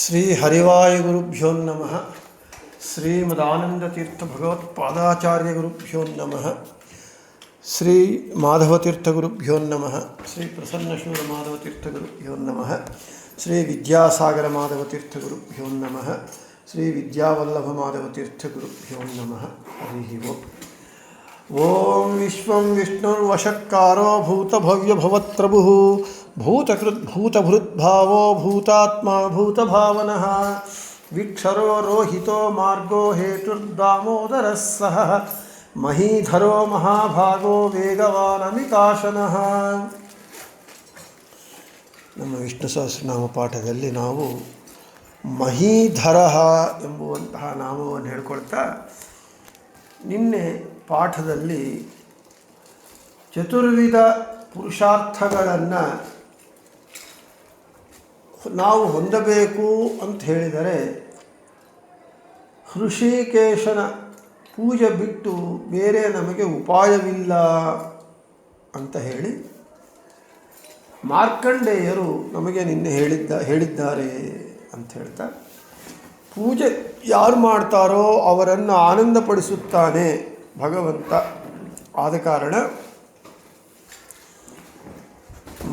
ಶ್ರೀ ಹರಿವಾಯುಗುರುಭ್ಯೋ ನಮಃ. ಶ್ರೀಮದಾನಂದತೀರ್ಥ ಭಗವತ್ಪಾದಾಚಾರ್ಯ ಗುರುಭ್ಯೋ ನಮಃ. ಶ್ರೀ ಮಾಧವತೀರ್ಥಗುರುಭ್ಯೋ ನಮಃ. ಶ್ರೀ ಪ್ರಸನ್ನಶೂರ ಮಾಧವತೀರ್ಥಗುರುಭ್ಯೋ ನಮಃ. ಶ್ರೀ ವಿದ್ಯಾಸಾಗರ ಮಾಧವತೀರ್ಥಗುರುಭ್ಯೋ ನಮಃ. ಶ್ರೀ ವಿದ್ಯಾವಲ್ಲಭ ಮಾಧವತೀರ್ಥಗುರುಭ್ಯೋ ನಮಃ. ಹರಿ ಓಂ. ಓಂ ವಿಶ್ವಂ ವಿಷ್ಣುರ್ವಶಕ್ಕಾರೋ ಭೂತಭವ್ಯಭವತ್ಪ್ರಭುಃ ಭೂತಕೃದ್ಭೂತಭೃದ್ಭಾವೋ ಭೂತಾತ್ಮ ಭೂತಭಾವನಃ ವಿಕ್ಷರೋ ರೋಹಿತೋ ಮಾರ್ಗೋ ಹೇತುರ್ದಾಮೋದರಃ ಸಹ ಮಹೀಧರೋ ಮಹಾಭಾಗೋ ವೇಗವಾನಮಿಕಾಶನಃ. ನಮ್ಮ ವಿಷ್ಣು ಸಹಸ್ರನಾಮ ಪಾಠದಲ್ಲಿ ನಾವು ಮಹೀಧರ ಎಂಬುವಂತಹ ನಾಮವನ್ನು ಹೇಳ್ಕೊಳ್ತಾ ನಿನ್ನೆ ಪಾಠದಲ್ಲಿ ಚತುರ್ವಿಧ ಪುರುಷಾರ್ಥಗಳನ್ನು ನಾವು ಹೊಂದಬೇಕು ಅಂತ ಹೇಳಿದರೆ ಹೃಷಿಕೇಶನ ಪೂಜೆ ಬಿಟ್ಟು ಬೇರೆ ನಮಗೆ ಉಪಾಯವಿಲ್ಲ ಅಂತ ಹೇಳಿ ಮಾರ್ಕಂಡೇಯರು ನಮಗೆ ನಿನ್ನೆ ಹೇಳಿದ್ದಾರೆ ಅಂತ ಹೇಳ್ತಾ, ಪೂಜೆ ಯಾರು ಮಾಡ್ತಾರೋ ಅವರನ್ನು ಆನಂದಪಡಿಸುತ್ತಾನೆ ಭಗವಂತ. ಆದ ಕಾರಣ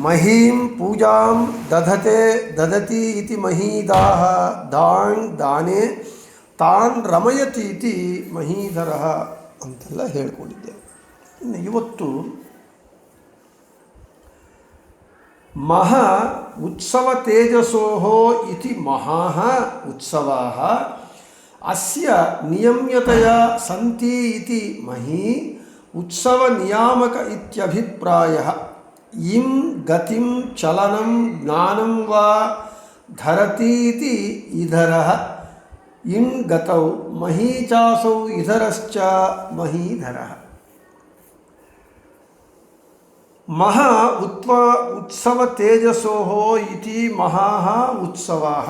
ಮಹೀಂ ಪೂಜಾಂ ದದತಿ ಇತಿ ಮಹೀದಾಹ ದಾನೇ ತಾನ್ ರಮಯತಿ ಇತಿ ಮಹೀಧರ ಅಂತೆಲ್ಲ ಹೇಳ್ಕೊಂಡಿದ್ದೇವೆ. ಇನ್ನು ಇವತ್ತು ಮಹಾ ಉತ್ಸವ ತೇಜಸೋಃ ಇತಿ ಮಹಾಃ ಉತ್ಸವಾಃ ಅಸ್ಯ ನಿಯಮ್ಯತೆಯ ಸಂತಿ ಇತಿ ಮಹೀ ಉತ್ಸವ ನಿಯಾಮಕ ಇತ್ಯಭಿಪ್ರಾಯಃ. ಇಂ ಗತಿಂ ಚಲನಂ ಜ್ಞಾನಂ ವಾ ಧರತೀತಿ ಇಧರಃ. ಇಂ ಗತೌ ಮಹೀಚಾಸೌ ಇಧರಶ್ಚ ಮಹೀಧರಃ. ಮಹಾ ಉತ್ಸವ ತೇಜಸೋಃ ಇತಿ ಮಹಾಃ ಉತ್ಸವಾಃ.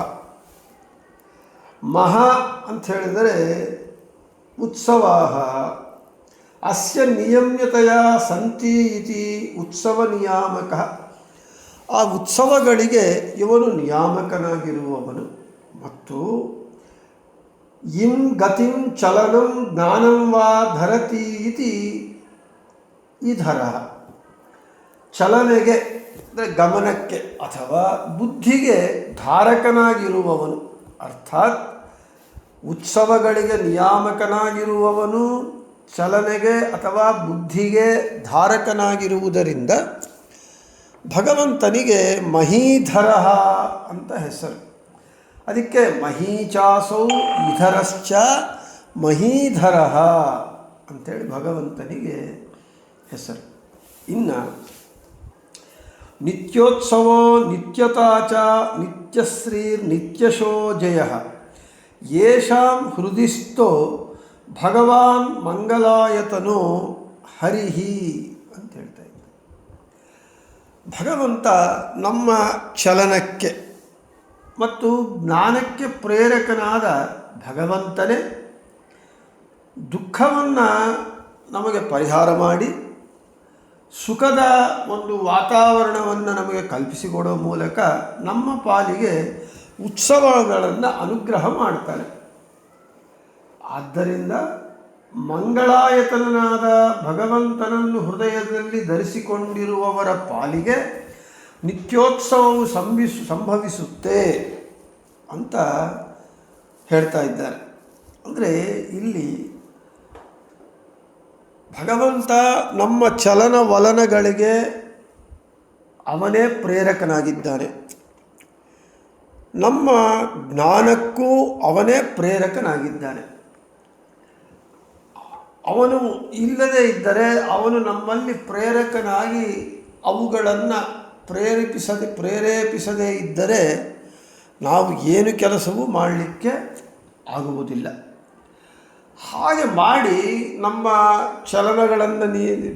ಮಹಾ ಅಂತ ಹೇಳಿದರೆ ಉತ್ಸವಾಃ. ಅಸ್ಯ ನಿಯಮ್ಯತೆಯ ಸಂತಿ ಇತಿ ಉತ್ಸವ ನಿಯಾಮಕ. ಆ ಉತ್ಸವಗಳಿಗೆ ಇವನು ನಿಯಾಮಕನಾಗಿರುವವನು. ಮತ್ತು ಇಂ ಗತಿಂ ಚಲನಂ ಜ್ಞಾನಂ ವಾ ಧರತಿ ಇತಿ ಇಧರ. ಚಲನೆಗೆ ಅಂದರೆ ಗಮನಕ್ಕೆ ಅಥವಾ ಬುದ್ಧಿಗೆ ಧಾರಕನಾಗಿರುವವನು. ಅರ್ಥಾತ್ ಉತ್ಸವಗಳಿಗೆ ನಿಯಾಮಕನಾಗಿರುವವನು ಚಲನೆಗೆ ಅಥವಾ ಬುದ್ಧಿಗೆ ಧಾರಕನಾಗಿರುವುದರಿಂದ ಭಗವಂತನಿಗೆ ಮಹೀಧರ ಅಂತ ಹೆಸರು. ಅದಕ್ಕೆ ಮಹೀಚಾಸೌ ಇಧರಶ್ಚ ಮಹೀಧರ ಅಂಥೇಳಿ ಭಗವಂತನಿಗೆ ಹೆಸರು. ಇನ್ನು ನಿತ್ಯೋತ್ಸವೋ ನಿತ್ಯತಾ ಚ ನಿತ್ಯಶ್ರೀರ್ ನಿತ್ಯಶೋ ಜಯಃ ಯೇಷಾಂ ಹೃದಿಸ್ಥೋ ಭಗವಾನ್ ಮಂಗಲಾಯತನೋ ಹರಿಹಿ ಅಂತ ಹೇಳ್ತಾ ಇದ್ದಾರೆ. ಭಗವಂತ ನಮ್ಮ ಚಲನಕ್ಕೆ ಮತ್ತು ಜ್ಞಾನಕ್ಕೆ ಪ್ರೇರಕನಾದ ಭಗವಂತನೇ ದುಃಖವನ್ನು ನಮಗೆ ಪರಿಹಾರ ಮಾಡಿ ಸುಖದ ಒಂದು ವಾತಾವರಣವನ್ನು ನಮಗೆ ಕಲ್ಪಿಸಿಕೊಡೋ ಮೂಲಕ ನಮ್ಮ ಪಾಲಿಗೆ ಉತ್ಸವಗಳನ್ನು ಅನುಗ್ರಹ ಮಾಡ್ತಾನೆ. ಆದ್ದರಿಂದ ಮಂಗಳಾಯತನಾದ ಭಗವಂತನನ್ನು ಹೃದಯದಲ್ಲಿ ಧರಿಸಿಕೊಂಡಿರುವವರ ಪಾಲಿಗೆ ನಿತ್ಯೋತ್ಸವವು ಸಂಭವಿಸುತ್ತೆ ಅಂತ ಹೇಳ್ತಾ ಇದ್ದಾರೆ. ಅಂದರೆ ಇಲ್ಲಿ ಭಗವಂತ ನಮ್ಮ ಚಲನವಲನಗಳಿಗೆ ಅವನೇ ಪ್ರೇರಕನಾಗಿದ್ದಾನೆ. ನಮ್ಮ ಜ್ಞಾನಕ್ಕೂ ಅವನೇ ಪ್ರೇರಕನಾಗಿದ್ದಾನೆ. ಅವನು ಇಲ್ಲದೇ ಇದ್ದರೆ ಅವನು ನಮ್ಮಲ್ಲಿ ಪ್ರೇರಕನಾಗಿ ಅವುಗಳನ್ನು ಪ್ರೇರೇಪಿಸದೇ ಇದ್ದರೆ ನಾವು ಏನು ಕೆಲಸವೂ ಮಾಡಲಿಕ್ಕೆ ಆಗುವುದಿಲ್ಲ. ಹಾಗೆ ಮಾಡಿ ನಮ್ಮ ಚಲನಗಳನ್ನು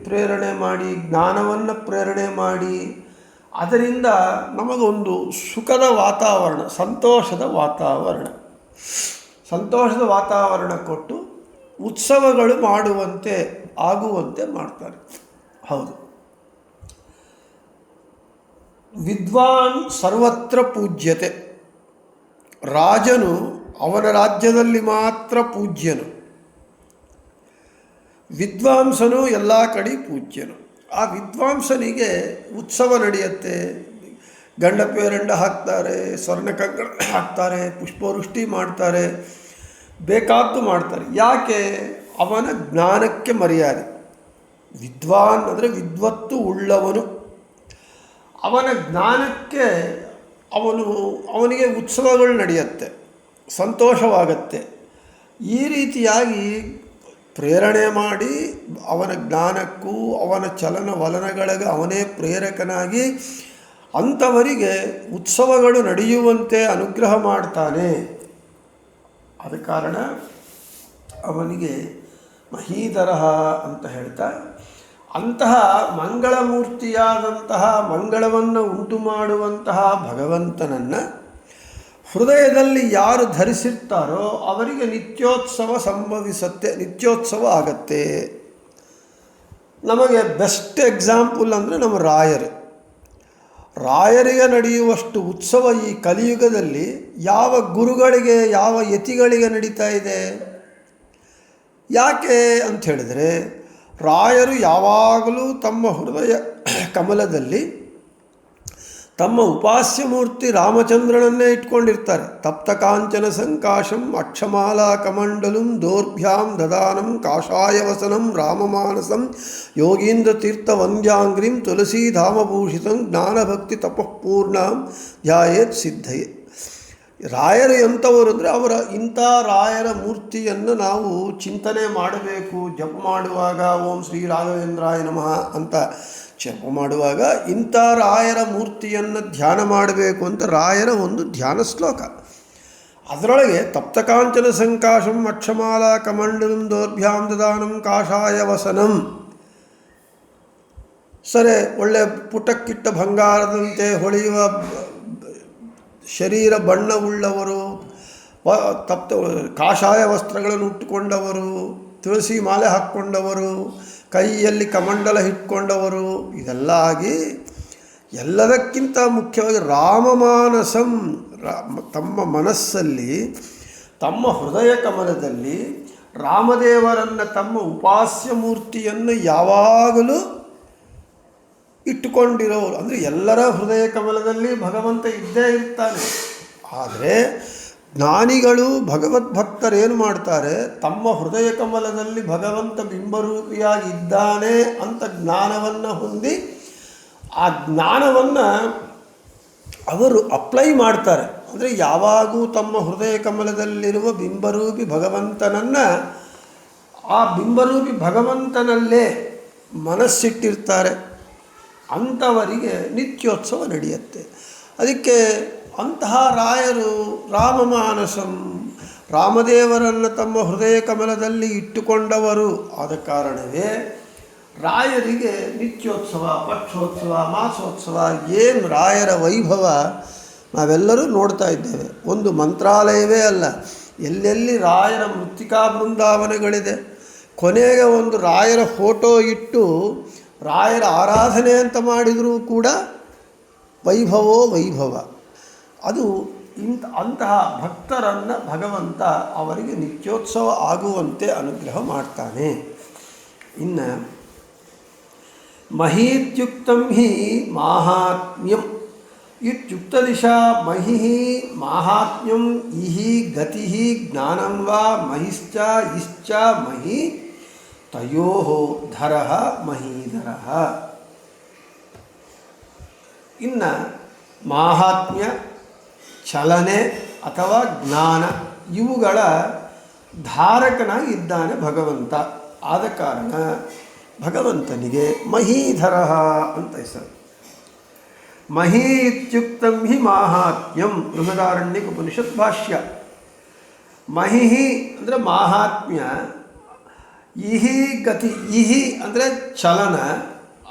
ಪ್ರೇರಣೆ ಮಾಡಿ ಪಜ್ಞಾನವನ್ನು ಪ್ರೇರಣೆ ಮಾಡಿ ಅದರಿಂದ ನಮಗೊಂದು ಸುಖದ ವಾತಾವರಣ, ಸಂತೋಷದ ವಾತಾವರಣ ಕೊಟ್ಟು ಉತ್ಸವಗಳು ಆಗುವಂತೆ ಮಾಡ್ತಾರೆ. ಹೌದು, ವಿದ್ವಾನ್ ಸರ್ವತ್ರ ಪೂಜ್ಯತೆ. ರಾಜನು ಅವನ ರಾಜ್ಯದಲ್ಲಿ ಮಾತ್ರ ಪೂಜ್ಯನು, ವಿದ್ವಾಂಸನು ಎಲ್ಲ ಕಡೆ ಪೂಜ್ಯನು. ಆ ವಿದ್ವಾಂಸನಿಗೆ ಉತ್ಸವ ನಡೆಯುತ್ತೆ, ಗಂಡ ಪೇರಂಡ ಹಾಕ್ತಾರೆ, ಸ್ವರ್ಣ ಕಂಕಣ ಹಾಕ್ತಾರೆ, ಪುಷ್ಪವೃಷ್ಟಿ ಮಾಡ್ತಾರೆ, ಬೇಕಾದ್ದು ಮಾಡ್ತಾರೆ. ಯಾಕೆ? ಅವನ ಜ್ಞಾನಕ್ಕೆ ಮರ್ಯಾದೆ. ವಿದ್ವಾನ್ ಅಂದರೆ ವಿದ್ವತ್ತು ಉಳ್ಳವನು. ಅವನ ಜ್ಞಾನಕ್ಕೆ ಅವನಿಗೆ ಉತ್ಸವಗಳು ನಡೆಯುತ್ತೆ, ಸಂತೋಷವಾಗತ್ತೆ. ಈ ರೀತಿಯಾಗಿ ಪ್ರೇರಣೆ ಮಾಡಿ ಅವನ ಜ್ಞಾನಕ್ಕೂ ಅವನ ಚಲನವಲನಗಳಿಗೆ ಅವನೇ ಪ್ರೇರಕನಾಗಿ ಅಂಥವರಿಗೆ ಉತ್ಸವಗಳು ನಡೆಯುವಂತೆ ಅನುಗ್ರಹ ಮಾಡ್ತಾನೆ. ಆದ ಕಾರಣ ಅವನಿಗೆ ಮಹೀಧರ ಅಂತ ಹೇಳ್ತಾ, ಅಂತಹ ಮಂಗಳಮೂರ್ತಿಯಾದಂತಹ ಮಂಗಳವನ್ನು ಉಂಟು ಮಾಡುವಂತಹ ಭಗವಂತನನ್ನು ಹೃದಯದಲ್ಲಿ ಯಾರು ಧರಿಸಿರ್ತಾರೋ ಅವರಿಗೆ ನಿತ್ಯೋತ್ಸವ ಸಂಭವಿಸುತ್ತೆ, ನಿತ್ಯೋತ್ಸವ ಆಗತ್ತೆ. ನಮಗೆ ಬೆಸ್ಟ್ ಎಕ್ಸಾಂಪಲ್ ಅಂದರೆ ನಮ್ಮ ರಾಯರಿಗೆ ನಡೆಯುವಷ್ಟು ಉತ್ಸವ ಈ ಕಲಿಯುಗದಲ್ಲಿ ಯಾವ ಗುರುಗಳಿಗೆ, ಯಾವ ಯತಿಗಳಿಗೆ ನಡೀತಾ ಇದೆ? ಯಾಕೆ ಅಂತ ಹೇಳಿದರೆ, ರಾಯರು ಯಾವಾಗಲೂ ತಮ್ಮ ಹೃದಯ ಕಮಲದಲ್ಲಿ ತಮ್ಮ ಉಪಾಸ್ಯ ಮೂರ್ತಿ ರಾಮಚಂದ್ರನನ್ನೇ ಇಟ್ಕೊಂಡಿರ್ತಾರೆ. ತಪ್ತ ಕಾಂಚನ ಸಂಕಾಶಂ ಅಕ್ಷಮಾಲಾ ಕಮಂಡಲಂ ದೌರ್ಭ್ಯಾಂ ದದಾನಂ ಕಾಷಾಯವಸನಂ ರಾಮಮಾನಸಂ ಯೋಗೀಂದ್ರ ತೀರ್ಥ ವಂದ್ಯಾಂಗ್ರಿಂ ತುಳಸೀಧಾಮಭೂಷಿತಂ ಜ್ಞಾನಭಕ್ತಿ ತಪಃಪೂರ್ಣಂ ಧ್ಯಾಯೇತ್ ಸಿದ್ಧಯೇ. ರಾಯರು ಎಂಥವರು ಅಂದರೆ, ಇಂಥ ರಾಯರ ಮೂರ್ತಿಯನ್ನು ನಾವು ಚಿಂತನೆ ಮಾಡಬೇಕು. ಜಪ ಮಾಡುವಾಗ ಓಂ ಶ್ರೀ ರಾಘವೇಂದ್ರಾಯ ನಮಃ ಅಂತ ಜಪ ಮಾಡುವಾಗ ಇಂಥ ರಾಯರ ಮೂರ್ತಿಯನ್ನು ಧ್ಯಾನ ಮಾಡಬೇಕು ಅಂತ ರಾಯರ ಒಂದು ಧ್ಯಾನ ಶ್ಲೋಕ. ಅದರೊಳಗೆ ತಪ್ತಕಾಂಚನ ಸಂಕಾಶಂ ಅಕ್ಷಮಾಲಾ ಕಮಂಡಲಂ ದೌರ್ಭ್ಯಾಂ ದದಾನಂ ಕಾಷಾಯ ವಸನಂ. ಸರಿ, ಒಳ್ಳೆ ಪುಟಕ್ಕಿಟ್ಟ ಬಂಗಾರದಂತೆ ಹೊಳೆಯುವ ಶರೀರ ಬಣ್ಣವುಳ್ಳವರು, ಕಾಷಾಯ ವಸ್ತ್ರಗಳನ್ನು ಉಟ್ಟುಕೊಂಡವರು, ತುಳಸಿ ಮಾಲೆ ಹಾಕ್ಕೊಂಡವರು, ಕೈಯಲ್ಲಿ ಕಮಂಡಲ ಇಟ್ಕೊಂಡವರು, ಇದೆಲ್ಲ ಆಗಿ ಎಲ್ಲದಕ್ಕಿಂತ ಮುಖ್ಯವಾಗಿ ರಾಮಮಾನಸಂ, ತಮ್ಮ ಮನಸ್ಸಲ್ಲಿ ತಮ್ಮ ಹೃದಯ ಕಮಲದಲ್ಲಿ ರಾಮದೇವರನ್ನು ತಮ್ಮ ಉಪಾಸ್ಯ ಮೂರ್ತಿಯನ್ನು ಯಾವಾಗಲೂ ಇಟ್ಟುಕೊಂಡಿರೋರು. ಅಂದರೆ ಎಲ್ಲರ ಹೃದಯ ಕಮಲದಲ್ಲಿ ಭಗವಂತ ಇದ್ದೇ ಇರ್ತಾನೆ. ಆದರೆ ಜ್ಞಾನಿಗಳು ಭಗವದ್ಭಕ್ತರೇನು ಮಾಡ್ತಾರೆ, ತಮ್ಮ ಹೃದಯ ಕಮಲದಲ್ಲಿ ಭಗವಂತ ಬಿಂಬರೂಪಿಯಾಗಿ ಇದ್ದಾನೆ ಅಂತ ಜ್ಞಾನವನ್ನು ಹೊಂದಿ ಆ ಜ್ಞಾನವನ್ನು ಅವರು ಅಪ್ಲೈ ಮಾಡ್ತಾರೆ. ಅಂದರೆ ಯಾವಾಗೂ ತಮ್ಮ ಹೃದಯ ಕಮಲದಲ್ಲಿರುವ ಬಿಂಬರೂಪಿ ಭಗವಂತನನ್ನು ಆ ಬಿಂಬರೂಪಿ ಭಗವಂತನಲ್ಲೇ ಮನಸ್ಸಿಟ್ಟಿರ್ತಾರೆ. ಅಂಥವರಿಗೆ ನಿತ್ಯೋತ್ಸವ ನಡೆಯುತ್ತೆ. ಅದಕ್ಕೆ ಅಂತಹ ರಾಯರು ರಾಮಮಾನಸಂ, ರಾಮದೇವರನ್ನು ತಮ್ಮ ಹೃದಯ ಕಮಲದಲ್ಲಿ ಇಟ್ಟುಕೊಂಡವರು. ಆದ ಕಾರಣವೇ ರಾಯರಿಗೆ ನಿತ್ಯೋತ್ಸವ, ಪಕ್ಷೋತ್ಸವ, ಮಾಸೋತ್ಸವ, ಏನು ರಾಯರ ವೈಭವ ನಾವೆಲ್ಲರೂ ನೋಡ್ತಾ ಇದ್ದೇವೆ. ಒಂದು ಮಂತ್ರಾಲಯವೇ ಅಲ್ಲ, ಎಲ್ಲೆಲ್ಲಿ ರಾಯರ ಮೃತ್ತಿಕಾ ಬೃಂದಾವನಗಳಿದೆ. ಕೊನೆಗೆ ಒಂದು ರಾಯರ ಫೋಟೋ ಇಟ್ಟು ರಾಯರ ಆರಾಧನೆ ಅಂತ ಮಾಡಿದರೂ ಕೂಡ ವೈಭವೋ ವೈಭವ. ಅದು ಅಂತಹ ಭಕ್ತರನ್ನು ಭಗವಂತ ಅವರಿಗೆ ನಿತ್ಯೋತ್ಸವ ಆಗುವಂತೆ ಅನುಗ್ರಹ ಮಾಡ್ತಾನೆ. ಇನ್ನು ಮಹೀತ್ಯುಕ್ತಂ ಹಿ ಮಾಹಾತ್ಮ್ಯಂ ಇತ್ಯುಕ್ತದಿಶಾ ಮಹಿ ಮಾಹಾತ್ಮ್ಯಂ ಇಹಿ ಗತಿ ಜ್ಞಾನಂ ವಾ ಮಹಿಶ್ಚ ಇಶ್ಚ ಮಹಿ ತಯೋ ಧರ ಮಹೀಧರ. ಇನ್ನು ಮಾಹಾತ್ಮ್ಯ, ಚಲನೆ ಅಥವಾ ಜ್ಞಾನ ಇವುಗಳ ಧಾರಕನಾಗಿ ಇದ್ದಾನೆ ಭಗವಂತ. ಆದ ಕಾರಣ ಭಗವಂತನಿಗೆ ಮಹೀಧರ ಅಂತ ಹೆಸರು. ಮಹೀ ಇತ್ಯುಕ್ತಂ ಹಿ ಮಾಹಾತ್ಮ್ಯಂ, ಬೃಹದಾರಣ್ಯಕ ಉಪನಿಷತ್ ಭಾಷ್ಯ. ಮಹಿಹಿ ಅಂದರೆ ಮಾಹಾತ್ಮ್ಯ, ಇಹಿ ಗತಿ, ಇಹಿ ಅಂದರೆ ಚಲನ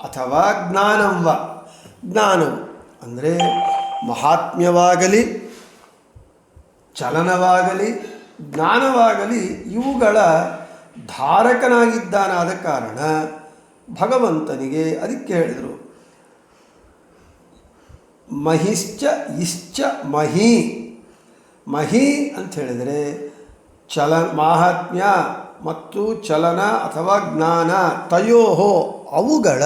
ಅಥವಾ ಜ್ಞಾನಂವ, ಜ್ಞಾನವು ಅಂದರೆ ಮಹಾತ್ಮ್ಯವಾಗಲಿ ಚಲನವಾಗಲಿ ಜ್ಞಾನವಾಗಲಿ ಇವುಗಳ ಧಾರಕನಾಗಿದ್ದಾನಾದ ಕಾರಣ ಭಗವಂತನಿಗೆ ಅದಕ್ಕೆ ಹೇಳಿದರು ಮಹಿಶ್ಚ ಇಶ್ಚ ಮಹಿ. ಮಹಿ ಅಂತ ಹೇಳಿದರೆ ಮಾಹಾತ್ಮ್ಯ ಮತ್ತು ಚಲನ ಅಥವಾ ಜ್ಞಾನ ತಯೋಹೋ ಅವುಗಳ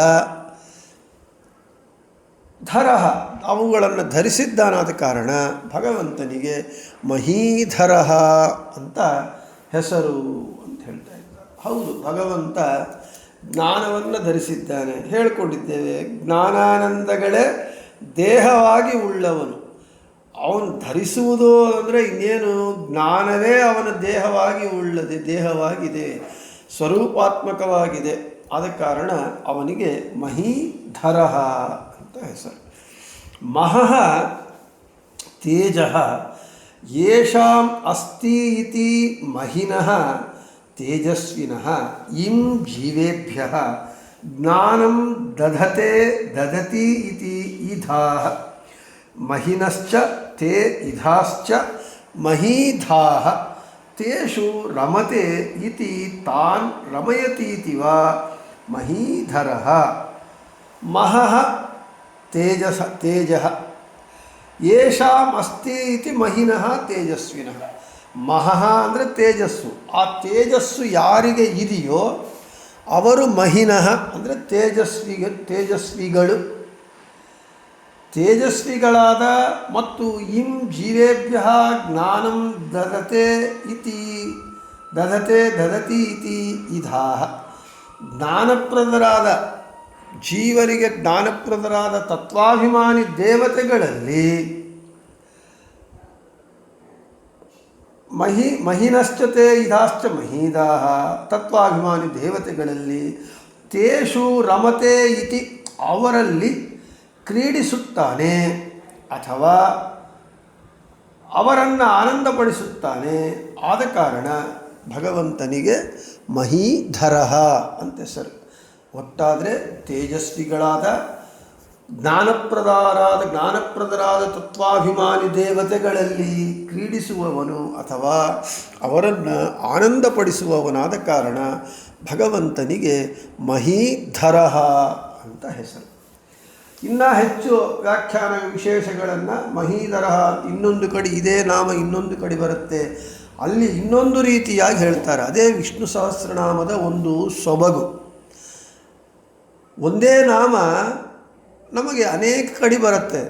ಧರಃ ಅವುಗಳನ್ನು ಧರಿಸಿದ್ದಾನಾದ ಕಾರಣ ಭಗವಂತನಿಗೆ ಮಹೀಧರಃ ಅಂತ ಹೆಸರು ಅಂತ ಹೇಳ್ತಾ ಇದ್ದಾರೆ. ಹೌದು, ಭಗವಂತ ಜ್ಞಾನವನ್ನು ಧರಿಸಿದ್ದಾನೆ, ಹೇಳಿಕೊಂಡಿದ್ದೇವೆ. ಜ್ಞಾನಾನಂದಗಳೇ ದೇಹವಾಗಿ ಉಳ್ಳವನು. ಅವನು ಧರಿಸುವುದು ಅಂದರೆ ಇನ್ನೇನು, ಜ್ಞಾನವೇ ಅವನ ದೇಹವಾಗಿದೆ, ಸ್ವರೂಪಾತ್ಮಕವಾಗಿದೆ. ಆದ ಕಾರಣ ಅವನಿಗೆ ಮಹೀಧರಃ ಅಂತ ಹೆಸರು. ಮಹಃ ತೇಜಃ ಯೇಷಾಂ ಅಸ್ತಿ ಇತಿ ಮಹಿನಃ ತೇಜಸ್ವಿನಃ ಇಂ ಜೀವೇಭ್ಯಃ ಜ್ಞಾನಂ ದದತಿ ಇತಿ ಇಧಾಃ ಮಹಿನಶ್ಚ ತೇ ಇಧಾಶ್ಚ ಮಹೀಧಾಃ ತೇಷು ರಮತೆ ಇತಿ ತಾನ್ ರಮಯತೀತಿ ವಾ ಮಹೀಧರಃ. ಮಹಃ ತೇಜಃ ಯೇಷಾಂ ಅಸ್ತಿ ಇತಿ ಮಹಿನಃ ತೇಜಸ್ವಿನಃ. ಮಹಃ ಅಂದರೆ ತೇಜಸ್ಸು. ಆ ತೇಜಸ್ಸು ಯಾರಿಗೆ ಇದೆಯೋ ಅವರು ಮಹಿನಃ ಅಂದರೆ ತೇಜಸ್ವಿಗಳಾದ ಮತ್ತು ಇಂ ಜೀವೇಭ್ಯ ಜ್ಞಾನಂ ದದತಿ ಇತಿ ಇಧಾಃ. ಜ್ಞಾನಪ್ರದರಾದ ಜೀವರಿಗೆ ಜ್ಞಾನಪ್ರದರಾದ ತತ್ವಾಭಿಮಾನಿ ದೇವತೆಗಳಲ್ಲಿ ಮಹಿನಶ್ಚತೆ ಇದಾಶ್ಚ ಮಹೀದಾಹ ತತ್ವಾಭಿಮಾನಿ ದೇವತೆಗಳಲ್ಲಿ ತೇಷು ರಮತೆ ಇತಿ ಅವರಲ್ಲಿ ಕ್ರೀಡಿಸುತ್ತಾನೆ ಅಥವಾ ಅವರನ್ನು ಆನಂದಪಡಿಸುತ್ತಾನೆ. ಆದ ಕಾರಣ ಭಗವಂತನಿಗೆ ಮಹೀಧರಃ ಅಂತ ಹೆಸರು. ಒಟ್ಟಾದರೆ ತೇಜಸ್ವಿಗಳಾದ ಜ್ಞಾನಪ್ರದರಾದ ತತ್ವಾಭಿಮಾನಿ ದೇವತೆಗಳಲ್ಲಿ ಕ್ರೀಡಿಸುವವನು ಅಥವಾ ಅವರನ್ನು ಆನಂದಪಡಿಸುವವನಾದ ಕಾರಣ ಭಗವಂತನಿಗೆ ಮಹೀಧರಃ ಅಂತ ಹೆಸರು. ಇನ್ನೂ ಹೆಚ್ಚು ವ್ಯಾಖ್ಯಾನ ವಿಶೇಷಗಳನ್ನು ಮಹೀಧರಃ ಇನ್ನೊಂದು ಕಡೆ ಇದೇ ನಾಮ ಇನ್ನೊಂದು ಕಡೆ ಬರುತ್ತೆ, ಅಲ್ಲಿ ಇನ್ನೊಂದು ರೀತಿಯಾಗಿ ಹೇಳ್ತಾರೆ. ಅದೇ ವಿಷ್ಣು ಸಹಸ್ರನಾಮದ ಒಂದು ಸೊಬಗು. ಒಂದೇ ನಾಮ ನಮಗೆ ಅನೇಕ ಕಡೆ ಬರುತ್ತೆ.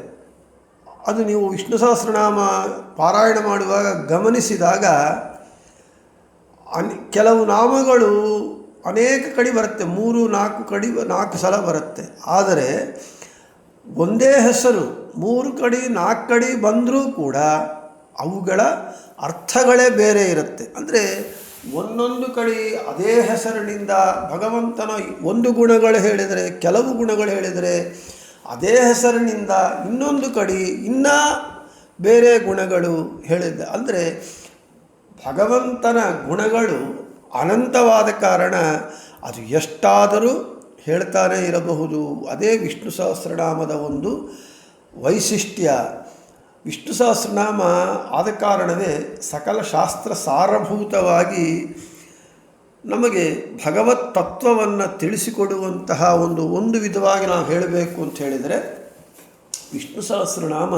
ಅದು ನೀವು ವಿಷ್ಣು ಸಹಸ್ರನಾಮ ಪಾರಾಯಣ ಮಾಡುವಾಗ ಗಮನಿಸಿದಾಗ ಕೆಲವು ನಾಮಗಳು ಅನೇಕ ಕಡೆ ಬರುತ್ತೆ, 3-4 ಸಲ ಬರುತ್ತೆ. ಆದರೆ ಒಂದೇ ಹೆಸರು 3 ಕಡೆ 4 ಕಡೆ ಬಂದರೂ ಕೂಡ ಅವುಗಳ ಅರ್ಥಗಳೇ ಬೇರೆ ಇರುತ್ತೆ. ಅಂದರೆ ಒಂದೊಂದು ಕಡೆ ಅದೇ ಹೆಸರಿನಿಂದ ಭಗವಂತನ ಒಂದು ಗುಣಗಳು ಹೇಳಿದರೆ, ಕೆಲವು ಗುಣಗಳು ಹೇಳಿದರೆ ಅದೇ ಹೆಸರಿನಿಂದ ಇನ್ನೊಂದು ಕಡೆ ಇನ್ನೂ ಬೇರೆ ಗುಣಗಳು ಹೇಳಿದ್ದ. ಅಂದರೆ ಭಗವಂತನ ಗುಣಗಳು ಅನಂತವಾದ ಕಾರಣ ಅದು ಎಷ್ಟಾದರೂ ಹೇಳ್ತಾನೇ ಇರಬಹುದು. ಅದೇ ವಿಷ್ಣು ಸಹಸ್ರನಾಮದ ಒಂದು ವೈಶಿಷ್ಟ್ಯ. ವಿಷ್ಣು ಸಹಸ್ರನಾಮ ಆದ ಕಾರಣವೇ ಸಕಲ ಶಾಸ್ತ್ರ ಸಾರಭೂತವಾಗಿ ನಮಗೆ ಭಗವತ್ ತತ್ವವನ್ನು ತಿಳಿಸಿಕೊಡುವಂತಹ ಒಂದು ವಿಧವಾಗಿ ನಾವು ಹೇಳಬೇಕು ಅಂತ ಹೇಳಿದರೆ ವಿಷ್ಣು ಸಹಸ್ರನಾಮ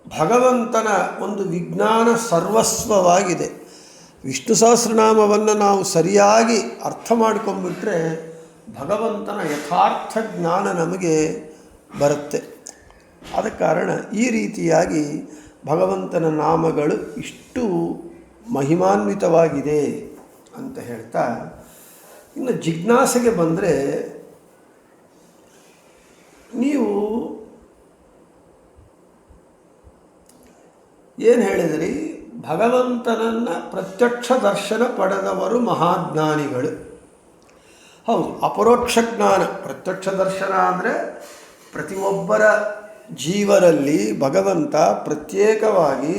ಭಗವಂತನ ಒಂದು ವಿಜ್ಞಾನ ಸರ್ವಸ್ವವಾಗಿದೆ. ವಿಷ್ಣು ಸಹಸ್ರನಾಮವನ್ನು ನಾವು ಸರಿಯಾಗಿ ಅರ್ಥ ಮಾಡಿಕೊಂಡ್ಬಿಟ್ರೆ ಭಗವಂತನ ಯಥಾರ್ಥ ಜ್ಞಾನ ನಮಗೆ ಬರುತ್ತೆ. ಆದ ಕಾರಣ ಈ ರೀತಿಯಾಗಿ ಭಗವಂತನ ನಾಮಗಳು ಇಷ್ಟು ಮಹಿಮಾನ್ವಿತವಾಗಿದೆ ಅಂತ ಹೇಳ್ತಾ, ಇನ್ನು ಜಿಜ್ಞಾಸೆಗೆ ಬಂದರೆ, ನೀವು ಏನು ಹೇಳಿದ್ರಿ, ಭಗವಂತನನ್ನು ಪ್ರತ್ಯಕ್ಷ ದರ್ಶನ ಪಡೆದವರು ಮಹಾಜ್ಞಾನಿಗಳು. ಹೌದು, ಅಪರೋಕ್ಷ ಜ್ಞಾನ. ಪ್ರತ್ಯಕ್ಷ ದರ್ಶನ ಅಂದರೆ ಪ್ರತಿಯೊಬ್ಬರ ಜೀವರಲ್ಲಿ ಭಗವಂತ ಪ್ರತ್ಯೇಕವಾಗಿ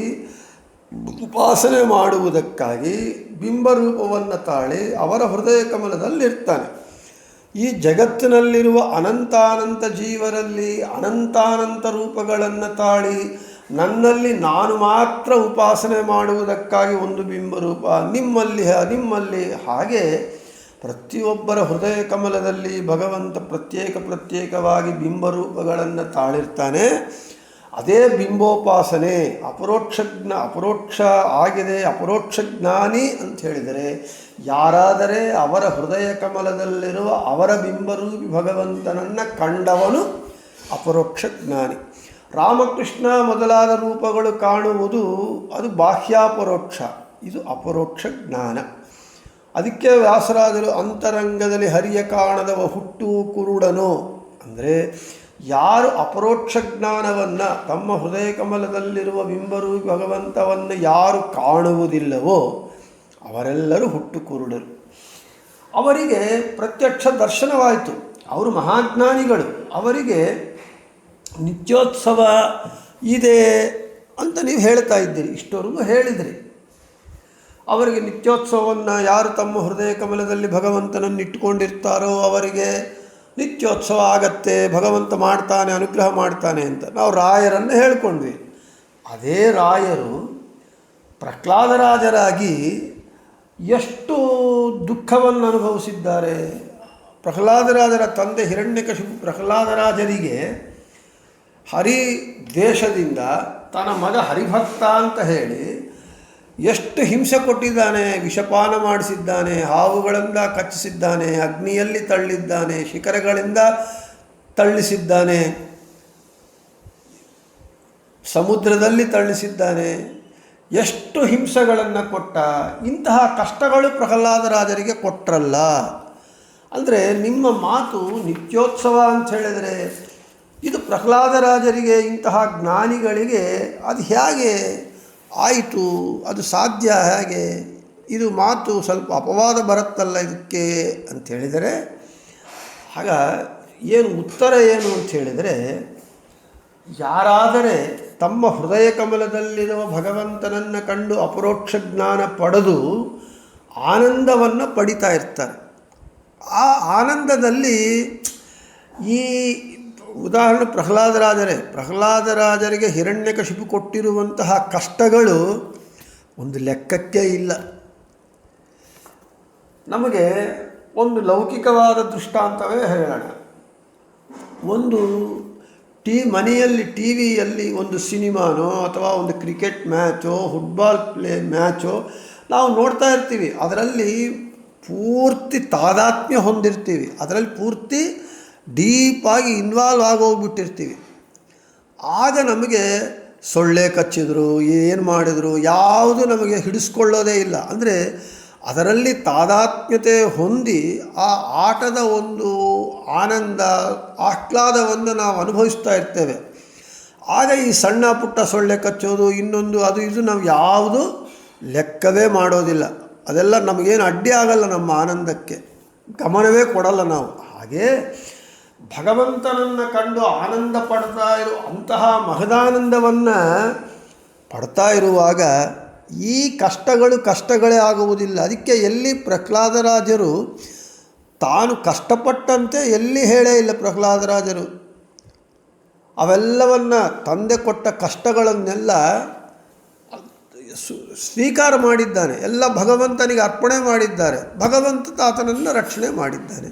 ಉಪಾಸನೆ ಮಾಡುವುದಕ್ಕಾಗಿ ಬಿಂಬರೂಪವನ್ನು ತಾಳಿ ಅವರ ಹೃದಯ ಕಮಲದಲ್ಲಿರ್ತಾನೆ. ಈ ಜಗತ್ತಿನಲ್ಲಿರುವ ಅನಂತಾನಂತ ಜೀವರಲ್ಲಿ ಅನಂತಾನಂತ ರೂಪಗಳನ್ನು ತಾಳಿ ನನ್ನಲ್ಲಿ ನಾನು ಮಾತ್ರ ಉಪಾಸನೆ ಮಾಡುವುದಕ್ಕಾಗಿ ಒಂದು ಬಿಂಬರೂಪ ನಿಮ್ಮಲ್ಲಿ ಹಾಗೆ ಪ್ರತಿಯೊಬ್ಬರ ಹೃದಯ ಕಮಲದಲ್ಲಿ ಭಗವಂತ ಪ್ರತ್ಯೇಕವಾಗಿ ಬಿಂಬರೂಪಗಳನ್ನು ತಾಳಿರ್ತಾನೆ. ಅದೇ ಬಿಂಬೋಪಾಸನೆ ಅಪರೋಕ್ಷ ಆಗಿದೆ, ಅಪರೋಕ್ಷ ಜ್ಞಾನಿ ಅಂತ ಹೇಳಿದರೆ ಯಾರಾದರೆ ಅವರ ಹೃದಯ ಕಮಲದಲ್ಲಿರುವ ಅವರ ಬಿಂಬರೂಪಿ ಭಗವಂತನನ್ನು ಕಂಡವನು ಅಪರೋಕ್ಷ ಜ್ಞಾನಿ. ರಾಮಕೃಷ್ಣ ಮೊದಲಾದ ರೂಪಗಳು ಕಾಣುವುದು ಅದು ಬಾಹ್ಯಾಪರೋಕ್ಷ, ಇದು ಅಪರೋಕ್ಷ ಜ್ಞಾನ. ಅದಕ್ಕೆ ವ್ಯಾಸರಾಜರು ಅಂತರಂಗದಲ್ಲಿ ಹರಿಯ ಕಾಣದವ ಹುಟ್ಟು ಕುರುಡನೋ ಅಂದರೆ ಯಾರು ಅಪರೋಕ್ಷ ಜ್ಞಾನವನ್ನು ತಮ್ಮ ಹೃದಯ ಕಮಲದಲ್ಲಿರುವ ಬಿಂಬರೂಪಿ ಭಗವಂತವನ್ನು ಯಾರು ಕಾಣುವುದಿಲ್ಲವೋ ಅವರೆಲ್ಲರೂ ಹುಟ್ಟು ಕುರುಡರು. ಅವರಿಗೆ ಪ್ರತ್ಯಕ್ಷ ದರ್ಶನವಾಯಿತು, ಅವರು ಮಹಾಜ್ಞಾನಿಗಳು, ಅವರಿಗೆ ನಿತ್ಯೋತ್ಸವ ಇದೆ ಅಂತ ನೀವು ಹೇಳ್ತಾ ಇದ್ದೀರಿ, ಇಷ್ಟವರೆಗೂ ಹೇಳಿದ್ರಿ. ಅವರಿಗೆ ನಿತ್ಯೋತ್ಸವವನ್ನು ಯಾರು ತಮ್ಮ ಹೃದಯ ಕಮಲದಲ್ಲಿ ಭಗವಂತನನ್ನು ಇಟ್ಟುಕೊಂಡಿರ್ತಾರೋ ಅವರಿಗೆ ನಿತ್ಯೋತ್ಸವ ಆಗತ್ತೆ, ಭಗವಂತ ಮಾಡ್ತಾನೆ, ಅನುಗ್ರಹ ಮಾಡ್ತಾನೆ ಅಂತ ನಾವು ರಾಯರನ್ನು ಹೇಳ್ಕೊಂಡ್ವಿ. ಅದೇ ರಾಯರು ಪ್ರಹ್ಲಾದರಾಜರಾಗಿ ಎಷ್ಟು ದುಃಖವನ್ನು ಅನುಭವಿಸಿದ್ದಾರೆ. ಪ್ರಹ್ಲಾದರಾಜರ ತಂದೆ ಹಿರಣ್ಯಕಶಿಪು ಪ್ರಹ್ಲಾದರಾಜರಿಗೆ ಹರಿ ದೇಶದಿಂದ ತನ್ನ ಮಗ ಹರಿಭಕ್ತ ಅಂತ ಹೇಳಿ ಎಷ್ಟು ಹಿಂಸೆ ಕೊಟ್ಟಿದ್ದಾನೆ. ವಿಷಪಾನ ಮಾಡಿಸಿದ್ದಾನೆ, ಹಾವುಗಳಿಂದ ಕಚ್ಚಿಸಿದ್ದಾನೆ, ಅಗ್ನಿಯಲ್ಲಿ ತಳ್ಳಿದ್ದಾನೆ, ಶಿಖರಗಳಿಂದ ತಳ್ಳಿಸಿದ್ದಾನೆ, ಸಮುದ್ರದಲ್ಲಿ ತಳ್ಳಿಸಿದ್ದಾನೆ, ಎಷ್ಟು ಹಿಂಸೆಗಳನ್ನು ಕೊಟ್ಟ. ಇಂತಹ ಕಷ್ಟಗಳು ಪ್ರಹ್ಲಾದರಾಜರಿಗೆ ಕೊಟ್ಟರಲ್ಲ. ಅಂದರೆ ನಿಮ್ಮ ಮಾತು ನಿತ್ಯೋತ್ಸವ ಅಂತ ಹೇಳಿದರೆ ಇದು ಪ್ರಹ್ಲಾದರಾಜರಿಗೆ, ಇಂತಹ ಜ್ಞಾನಿಗಳಿಗೆ ಅದು ಹೇಗೆ ಆಯಿತು, ಅದು ಸಾಧ್ಯ ಹೇಗೆ, ಇದು ಮಾತು ಸ್ವಲ್ಪ ಅಪವಾದ ಬರುತ್ತಲ್ಲ ಇದಕ್ಕೆ ಅಂತ ಹೇಳಿದರೆ, ಆಗ ಏನು ಉತ್ತರ ಏನು ಅಂತ ಹೇಳಿದರೆ, ಯಾರಾದರೆ ತಮ್ಮ ಹೃದಯ ಕಮಲದಲ್ಲಿರುವ ಭಗವಂತನನ್ನು ಕಂಡು ಅಪರೋಕ್ಷ ಜ್ಞಾನ ಪಡೆದು ಆನಂದವನ್ನು ಪಡಿತಾ ಇರ್ತಾರೆ. ಆ ಆನಂದದಲ್ಲಿ ಈ ಉದಾಹರಣೆ ಪ್ರಹ್ಲಾದರಾಜರಿಗೆ ಹಿರಣ್ಯಕಶಿಪು ಕೊಟ್ಟಿರುವಂತಹ ಕಷ್ಟಗಳು ಒಂದು ಲೆಕ್ಕಕ್ಕೆ ಇಲ್ಲ. ನಮಗೆ ಒಂದು ಲೌಕಿಕವಾದ ದೃಷ್ಟಾಂತವೇ ಹೇಳೋಣ. ಒಂದು ಮನೆಯಲ್ಲಿ ಟಿ ವಿಯಲ್ಲಿ ಒಂದು ಸಿನಿಮಾನೋ ಅಥವಾ ಒಂದು ಕ್ರಿಕೆಟ್ ಮ್ಯಾಚೋ ಫುಟ್ಬಾಲ್ ಮ್ಯಾಚೋ ನಾವು ನೋಡ್ತಾ ಇರ್ತೀವಿ. ಅದರಲ್ಲಿ ಪೂರ್ತಿ ತಾದಾತ್ಮ್ಯ ಹೊಂದಿರ್ತೀವಿ, ಅದರಲ್ಲಿ ಪೂರ್ತಿ ಡೀಪಾಗಿ ಇನ್ವಾಲ್ವ್ ಆಗೋಗ್ಬಿಟ್ಟಿರ್ತೀವಿ. ಆಗ ನಮಗೆ ಸೊಳ್ಳೆ ಕಚ್ಚಿದ್ರು, ಏನು ಮಾಡಿದ್ರು ಯಾವುದು ನಮಗೆ ಹಿಡಿಸ್ಕೊಳ್ಳೋದೇ ಇಲ್ಲ. ಅಂದರೆ ಅದರಲ್ಲಿ ತಾದಾತ್ಮ್ಯತೆ ಹೊಂದಿ ಆ ಆಟದ ಒಂದು ಆನಂದ ಆಹ್ಲಾದವನ್ನು ನಾವು ಅನುಭವಿಸ್ತಾ ಇರ್ತೇವೆ. ಆಗ ಈ ಸಣ್ಣ ಪುಟ್ಟ ಸೊಳ್ಳೆ ಕಚ್ಚೋದು ಇನ್ನೊಂದು ಅದು ಇದು ನಾವು ಯಾವುದು ಲೆಕ್ಕವೇ ಮಾಡೋದಿಲ್ಲ. ಅದೆಲ್ಲ ನಮಗೇನು ಅಡ್ಡಿ ಆಗಲ್ಲ, ನಮ್ಮ ಆನಂದಕ್ಕೆ ಗಮನವೇ ಕೊಡಲ್ಲ ನಾವು. ಹಾಗೆ ಭಗವಂತನನ್ನು ಕಂಡು ಆನಂದ ಪಡ್ತಾ ಅಂತಹ ಮಹದಾನಂದವನ್ನು ಪಡ್ತಾ ಇರುವಾಗ ಈ ಕಷ್ಟಗಳೇ ಆಗುವುದಿಲ್ಲ. ಅದಕ್ಕೆ ಎಲ್ಲಿ ಪ್ರಹ್ಲಾದರಾಜರು ತಾನು ಕಷ್ಟಪಟ್ಟಂತೆ ಎಲ್ಲಿ ಹೇಳೇ ಇಲ್ಲ. ಪ್ರಹ್ಲಾದರಾಜರು ಅವೆಲ್ಲವನ್ನು ತಂದೆ ಕೊಟ್ಟ ಕಷ್ಟಗಳನ್ನೆಲ್ಲ ಸ್ವೀಕಾರ ಮಾಡಿದ್ದಾನೆ, ಎಲ್ಲ ಭಗವಂತನಿಗೆ ಅರ್ಪಣೆ ಮಾಡಿದ್ದಾರೆ. ಭಗವಂತ ಆತನನ್ನು ರಕ್ಷಣೆ ಮಾಡಿದ್ದಾನೆ.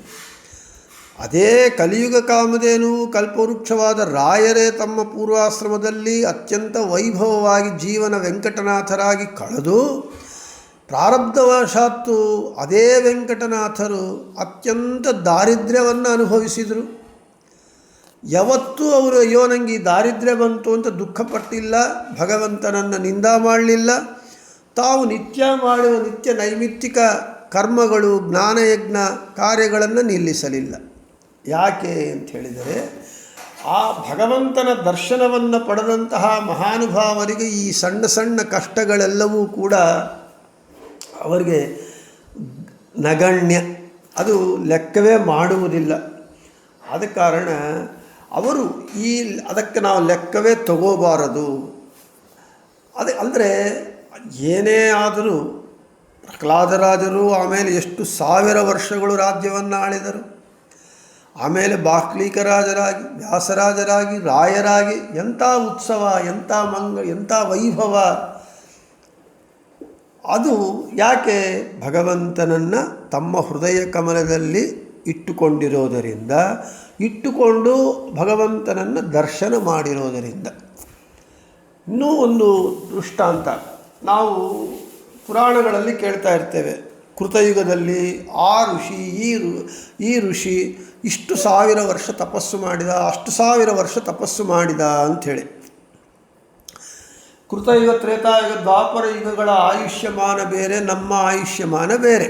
ಅದೇ ಕಲಿಯುಗ ಕಾಮಧೇನು ಕಲ್ಪವೃಕ್ಷವಾದ ರಾಯರೇ ತಮ್ಮ ಪೂರ್ವಾಶ್ರಮದಲ್ಲಿ ಅತ್ಯಂತ ವೈಭವವಾಗಿ ಜೀವನ ವೆಂಕಟನಾಥರಾಗಿ ಕಳೆದು ಪ್ರಾರಬ್ಧವಶಾತ್ತು ಅದೇ ವೆಂಕಟನಾಥರು ಅತ್ಯಂತ ದಾರಿದ್ರ್ಯವನ್ನು ಅನುಭವಿಸಿದರು. ಯಾವತ್ತೂ ಅವರು ಅಯ್ಯೋ ನನಗೆ ಈ ದಾರಿದ್ರ್ಯ ಬಂತು ಅಂತ ದುಃಖಪಟ್ಟಿಲ್ಲ, ಭಗವಂತನನ್ನು ನಿಂದ ಮಾಡಲಿಲ್ಲ. ತಾವು ನಿತ್ಯ ಮಾಡುವ ನಿತ್ಯ ನೈಮಿತ್ತಿಕ ಕರ್ಮಗಳು ಜ್ಞಾನಯಜ್ಞ ಕಾರ್ಯಗಳನ್ನು ನಿಲ್ಲಿಸಲಿಲ್ಲ. ಯಾಕೆ ಅಂತ ಹೇಳಿದರೆ ಆ ಭಗವಂತನ ದರ್ಶನವನ್ನು ಪಡೆದಂತಹ ಮಹಾನುಭಾವರಿಗೆ ಈ ಸಣ್ಣ ಸಣ್ಣ ಕಷ್ಟಗಳೆಲ್ಲವೂ ಕೂಡ ಅವರಿಗೆ ನಗಣ್ಯ, ಅದು ಲೆಕ್ಕವೇ ಮಾಡುವುದಿಲ್ಲ. ಆದ ಕಾರಣ ಅವರು ಅದಕ್ಕೆ ನಾವು ಲೆಕ್ಕವೇ ತಗೋಬಾರದು. ಅಂದರೆ ಏನೇ ಆದರೂ ಪ್ರಹ್ಲಾದರಾಜರು ಆಮೇಲೆ ಎಷ್ಟು ಸಾವಿರ ವರ್ಷಗಳು ರಾಜ್ಯವನ್ನು ಆಳಿದರು. ಆಮೇಲೆ ಬಾಕ್ಲೀಕರಾಜರಾಗಿ, ವ್ಯಾಸರಾಜರಾಗಿ, ರಾಯರಾಗಿ ಎಂಥ ಉತ್ಸವ, ಎಂಥ ವೈಭವ. ಅದು ಯಾಕೆ? ಭಗವಂತನನ್ನು ತಮ್ಮ ಹೃದಯ ಕಮಲದಲ್ಲಿ ಇಟ್ಟುಕೊಂಡಿರೋದರಿಂದ, ಇಟ್ಟುಕೊಂಡು ಭಗವಂತನನ್ನು ದರ್ಶನ ಮಾಡಿರೋದರಿಂದ. ಇನ್ನೂ ಒಂದು ದೃಷ್ಟಾಂತ ನಾವು ಪುರಾಣಗಳಲ್ಲಿ ಕೇಳ್ತಾ ಇರ್ತೇವೆ. ಕೃತಯುಗದಲ್ಲಿ ಆ ಋಷಿ ಈ ಋಷಿ ಇಷ್ಟು ಸಾವಿರ ವರ್ಷ ತಪಸ್ಸು ಮಾಡಿದ, ಅಷ್ಟು ಸಾವಿರ ವರ್ಷ ತಪಸ್ಸು ಮಾಡಿದ ಅಂಥೇಳಿ. ಕೃತಯುಗ, ತ್ರೇತಾಯುಗ, ದ್ವಾಪರ ಯುಗಗಳ ಆಯುಷ್ಯಮಾನ ಬೇರೆ, ನಮ್ಮ ಆಯುಷ್ಯಮಾನ ಬೇರೆ.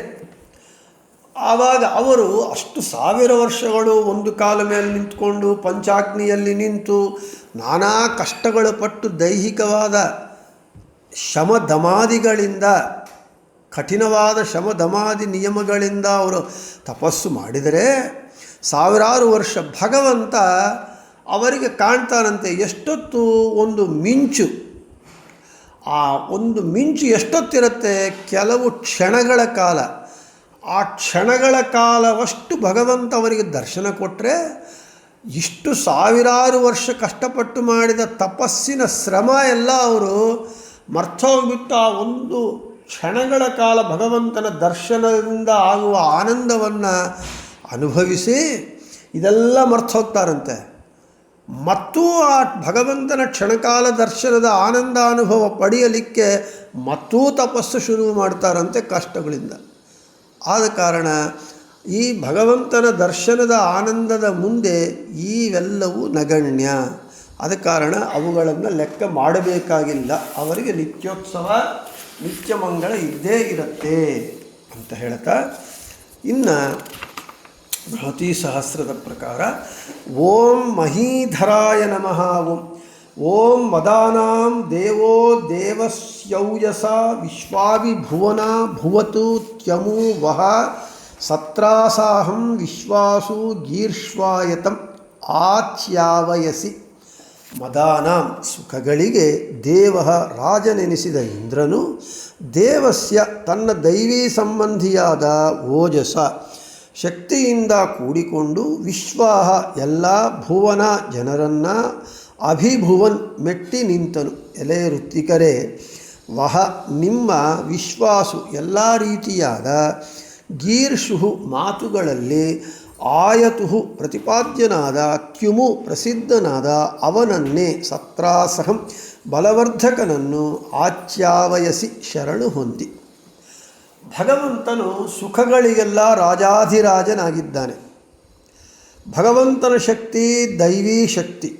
ಆವಾಗ ಅವರು ಅಷ್ಟು ಸಾವಿರ ವರ್ಷಗಳು ಒಂದು ಕಾಲ ಮೇಲೆ ನಿಂತ್ಕೊಂಡು ಪಂಚಾಗ್ನಿಯಲ್ಲಿ ನಿಂತು ನಾನಾ ಕಷ್ಟಗಳು ಪಟ್ಟು ದೈಹಿಕವಾದ ಶಮಧಮಾದಿಗಳಿಂದ, ಕಠಿಣವಾದ ಶಮಧಮಾದಿ ನಿಯಮಗಳಿಂದ ಅವರು ತಪಸ್ಸು ಮಾಡಿದರೆ ಸಾವಿರಾರು ವರ್ಷ ಭಗವಂತ ಅವರಿಗೆ ಕಾಣ್ತಾನಂತೆ. ಎಷ್ಟೊತ್ತು ಒಂದು ಮಿಂಚು, ಆ ಒಂದು ಮಿಂಚು ಎಷ್ಟೊತ್ತಿರುತ್ತೆ? ಕೆಲವು ಕ್ಷಣಗಳ ಕಾಲ. ಆ ಕ್ಷಣಗಳ ಕಾಲವಷ್ಟು ಭಗವಂತ ಅವರಿಗೆ ದರ್ಶನ ಕೊಟ್ಟರೆ ಇಷ್ಟು ಸಾವಿರಾರು ವರ್ಷ ಕಷ್ಟಪಟ್ಟು ಮಾಡಿದ ತಪಸ್ಸಿನ ಶ್ರಮ ಎಲ್ಲ ಅವರು ಮರ್ತೋಗ್ಬಿಟ್ಟು ಆ ಒಂದು ಕ್ಷಣಗಳ ಕಾಲ ಭಗವಂತನ ದರ್ಶನದಿಂದ ಆಗುವ ಆನಂದವನ್ನು ಅನುಭವಿಸಿ ಇದೆಲ್ಲ ಮರ್ತೋಗ್ತಾರಂತೆ. ಮತ್ತು ಆ ಭಗವಂತನ ಕ್ಷಣಕಾಲ ದರ್ಶನದ ಆನಂದ ಅನುಭವ ಪಡೆಯಲಿಕ್ಕೆ ಮತ್ತೂ ತಪಸ್ಸು ಶುರು ಮಾಡ್ತಾರಂತೆ ಕಷ್ಟಗಳಿಂದ. ಆದ ಕಾರಣ ಈ ಭಗವಂತನ ದರ್ಶನದ ಆನಂದದ ಮುಂದೆ ಇವೆಲ್ಲವೂ ನಗಣ್ಯ. ಆದ ಕಾರಣ ಅವುಗಳನ್ನು ಲೆಕ್ಕ ಮಾಡಬೇಕಾಗಿಲ್ಲ. ಅವರಿಗೆ ನಿತ್ಯೋತ್ಸವ, ನಿತ್ಯ ಮಂಗಳ ಇದ್ದೇ ಇರುತ್ತೆ ಅಂತ ಹೇಳ್ತಾ, ಇನ್ನು ಬೃಹತಿ ಸಹಸ್ರದ ಪ್ರಕಾರ ಓಂ ಮಹೀಧರಾಯ ನಮಃ. ಓಂ ಮದಾನಾಂ ದೇವೋ ದೇವಸ್ಯೌಜಸ ವಿಶ್ವಾಭಿಭುವನ ಭುವತು ತ್ಯಮು ವಹ ಸತ್ರಾಸಾಹಂ ವಿಶ್ವಾಸು ಗೀರ್ಷ್ವಾಯತಂ ಆಚ್ಯಾವಯಸಿ. ಮದಾನಾಂ ಸುಖಗಳಿಗೆ ದೇವ ರಾಜನೆನಿಸಿದ ಇಂದ್ರನು, ದೇವಸ್ಯ ತನ್ನ ದೈವೀ ಸಂಬಂಧಿಯಾದ ಓಜಸ ಶಕ್ತಿಯಿಂದ ಕೂಡಿಕೊಂಡು, ವಿಶ್ವಾಹ ಎಲ್ಲ ಭುವನ ಜನರನ್ನು ಅಭಿಭುವನ್ ಮೆಟ್ಟಿ ನಿಂತನು. ಎಲೆ ಋತ್ತಿಕರೇ, ವಹ ನಿಮ್ಮ ವಿಶ್ವಾಸು ಎಲ್ಲ ರೀತಿಯಾದ ಗೀರ್ಷು ಮಾತುಗಳಲ್ಲಿ ಆಯತು ಪ್ರತಿಪಾದ್ಯನಾದ ತ್ಯುಮು ಪ್ರಸಿದ್ಧನಾದ ಅವನನ್ನೇ ಸತ್ರಾಸಹಂ ಬಲವರ್ಧಕನನ್ನು ಆಚ್ಯಾವಯಸಿ ಶರಣು ಹೊಂದಿ. ಭಗವಂತನು ಸುಖಗಳಿಗೆಲ್ಲ ರಾಜಾಧಿರಾಜನಾಗಿದ್ದಾನೆ. ಭಗವಂತನ ಶಕ್ತಿ ದೈವೀ ಶಕ್ತಿ.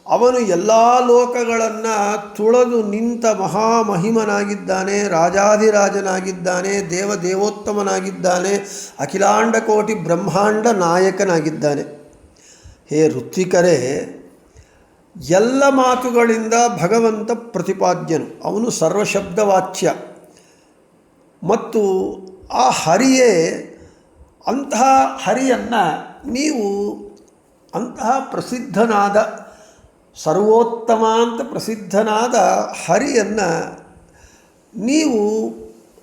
ಅವನು ಎಲ್ಲ ಲೋಕಗಳನ್ನು ತುಳದು ನಿಂತ ಮಹಾಮಹಿಮನಾಗಿದ್ದಾನೆ, ರಾಜಾಧಿರಾಜನಾಗಿದ್ದಾನೆ, ದೇವೋತ್ತಮನಾಗಿದ್ದಾನೆ, ಅಖಿಲಾಂಡ ಕೋಟಿ ಬ್ರಹ್ಮಾಂಡ ನಾಯಕನಾಗಿದ್ದಾನೆ. ಹೇ ಋತ್ವಿಕರೇ, ಎಲ್ಲ ಮಾತುಗಳಿಂದ ಭಗವಂತ ಪ್ರತಿಪಾದ್ಯನು. ಅವನು ಸರ್ವಶಬ್ದವಾಚ್ಯ. ಮತ್ತು ಆ ಹರಿಯೇ, ಅಂತಹ ಹರಿಯನ್ನು ನೀವು, ಅಂತಹ ಪ್ರಸಿದ್ಧನಾದ ಸರ್ವೋತ್ತಮ ಅಂತ ಪ್ರಸಿದ್ಧನಾದ ಹರಿಯನ್ನು ನೀವು,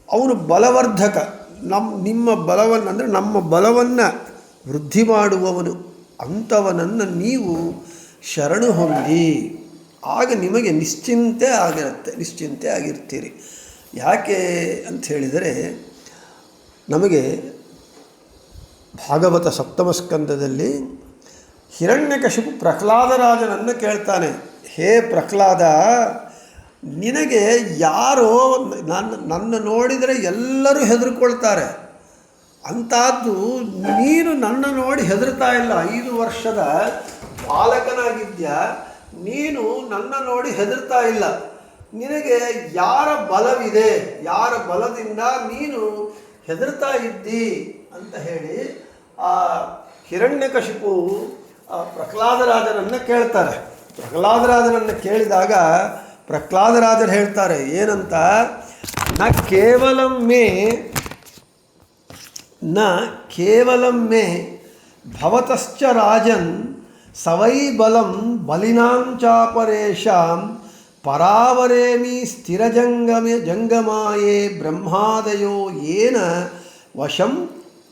ಅವನು ಬಲವರ್ಧಕ, ನಿಮ್ಮ ಬಲವನ್ನು ಅಂದರೆ ನಮ್ಮ ಬಲವನ್ನು ವೃದ್ಧಿ ಮಾಡುವವನು. ಅಂಥವನನ್ನು ನೀವು ಶರಣು ಹೊಂದಿ. ಆಗ ನಿಮಗೆ ನಿಶ್ಚಿಂತೆ ಆಗಿರ್ತೀರಿ. ಯಾಕೆ ಅಂತ ಹೇಳಿದರೆ, ನಮಗೆ ಭಾಗವತ ಸಪ್ತಮ ಸ್ಕಂದದಲ್ಲಿ ಹಿರಣ್ಯಕಶಿಪು ಪ್ರಹ್ಲಾದರಾಜನನ್ನು ಕೇಳ್ತಾನೆ. ಹೇ ಪ್ರಹ್ಲಾದ, ನಿನಗೆ ಯಾರೋ ನನ್ನ ನೋಡಿದರೆ ಎಲ್ಲರೂ ಹೆದರ್ಕೊಳ್ತಾರೆ, ಅಂಥದ್ದು ನೀನು ನನ್ನ ನೋಡಿ ಹೆದರ್ತಾ ಇಲ್ಲ. 5 ವರ್ಷದ ಬಾಲಕನಾಗಿದ್ಯಾ, ನೀನು ನನ್ನ ನೋಡಿ ಹೆದರ್ತಾ ಇಲ್ಲ. ನಿನಗೆ ಯಾರ ಬಲವಿದೆ, ಯಾರ ಬಲದಿಂದ ನೀನು ಹೆದರ್ತಾ ಇದ್ದಿ ಅಂತ ಹೇಳಿ ಆ ಹಿರಣ್ಯಕಶಿಪು ಪ್ರಹ್ಲಾದರಾಜನನ್ನು ಕೇಳ್ತಾರೆ. ಪ್ರಹ್ಲಾದರಾಜನನ್ನು ಕೇಳಿದಾಗ ಪ್ರಹ್ಲಾದರಾಜರು ಹೇಳ್ತಾರೆ ಏನಂತ, ನ ಕೇವಲಂ ಮೇ ಭವತಶ್ಚ ರಾಜನ್ ಸವೈ ಬಲಂ ಬಲಿನಾಂಚಾಪರೇಶಾಂ ಪರಾವರೇಮಿ ಸ್ಥಿರಜಂಗಮಾಯೇ ಬ್ರಹ್ಮಾದಯೋ ಯೇನ ವಶಂ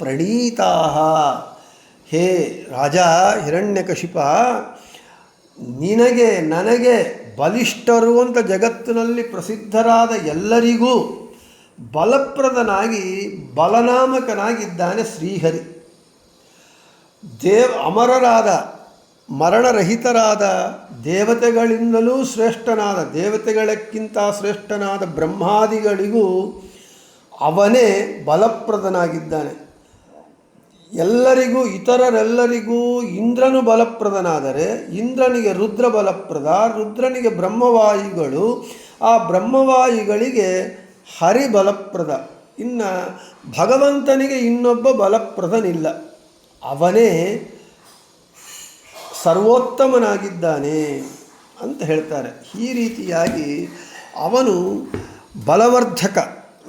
ಪ್ರಣೀತಾಃ. ಹೇ ರಾಜ ಹಿರಣ್ಯಕಶಿಪ, ನಿನಗೆ ನನಗೆ ಬಲಿಷ್ಠರು ಅಂತ ಜಗತ್ತಿನಲ್ಲಿ ಪ್ರಸಿದ್ಧರಾದ ಎಲ್ಲರಿಗೂ ಬಲಪ್ರದನಾಗಿ ಬಲನಾಮಕನಾಗಿದ್ದಾನೆ ಶ್ರೀಹರಿ. ಅಮರರಾದ ಮರಣರಹಿತರಾದ ದೇವತೆಗಳಿಂದಲೂ ಶ್ರೇಷ್ಠನಾದ, ದೇವತೆಗಳಕ್ಕಿಂತ ಶ್ರೇಷ್ಠನಾದ ಬ್ರಹ್ಮಾದಿಗಳಿಗೂ ಅವನೇ ಬಲಪ್ರದನಾಗಿದ್ದಾನೆ. ಎಲ್ಲರಿಗೂ, ಇತರರೆಲ್ಲರಿಗೂ ಇಂದ್ರನು ಬಲಪ್ರದನಾದರೆ ಇಂದ್ರನಿಗೆ ರುದ್ರ ಬಲಪ್ರದ, ರುದ್ರನಿಗೆ ಬ್ರಹ್ಮವಾಯುಗಳು, ಆ ಬ್ರಹ್ಮವಾಯುಗಳಿಗೆ ಹರಿ ಬಲಪ್ರದ. ಇನ್ನು ಭಗವಂತನಿಗೆ ಇನ್ನೊಬ್ಬ ಬಲಪ್ರದನಿಲ್ಲ, ಅವನೇ ಸರ್ವೋತ್ತಮನಾಗಿದ್ದಾನೆ ಅಂತ ಹೇಳ್ತಾರೆ. ಈ ರೀತಿಯಾಗಿ ಅವನು ಬಲವರ್ಧಕ,